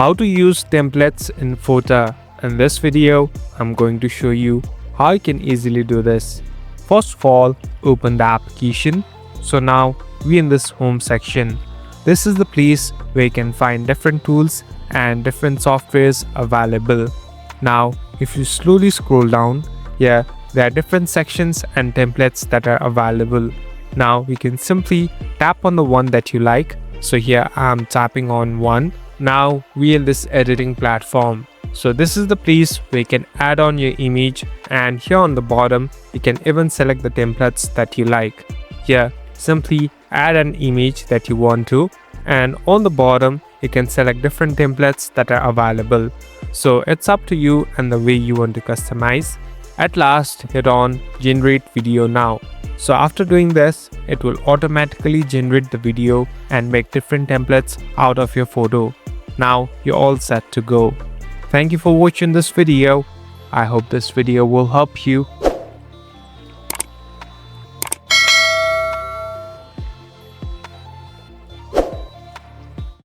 How to use templates in Fotor. In this video, I'm going to show you how you can easily do this. First of all, open the application. So now we're in this home section. This is the place where you can find different tools and different softwares available. Now, if you slowly scroll down, here there are different sections and templates that are available. Now we can simply tap on the one that you like. So here I'm tapping on one. Now we're in this editing platform. So this is the place where you can add on your image, and here on the bottom you can even select the templates that you like. Here simply add an image that you want to, and on the bottom you can select different templates that are available. So it's up to you and the way you want to customize. At last, hit on generate video now. So after doing this, it will automatically generate the video and make different templates out of your photo. Now you're all set to go. Thank you for watching this video. I hope this video will help you.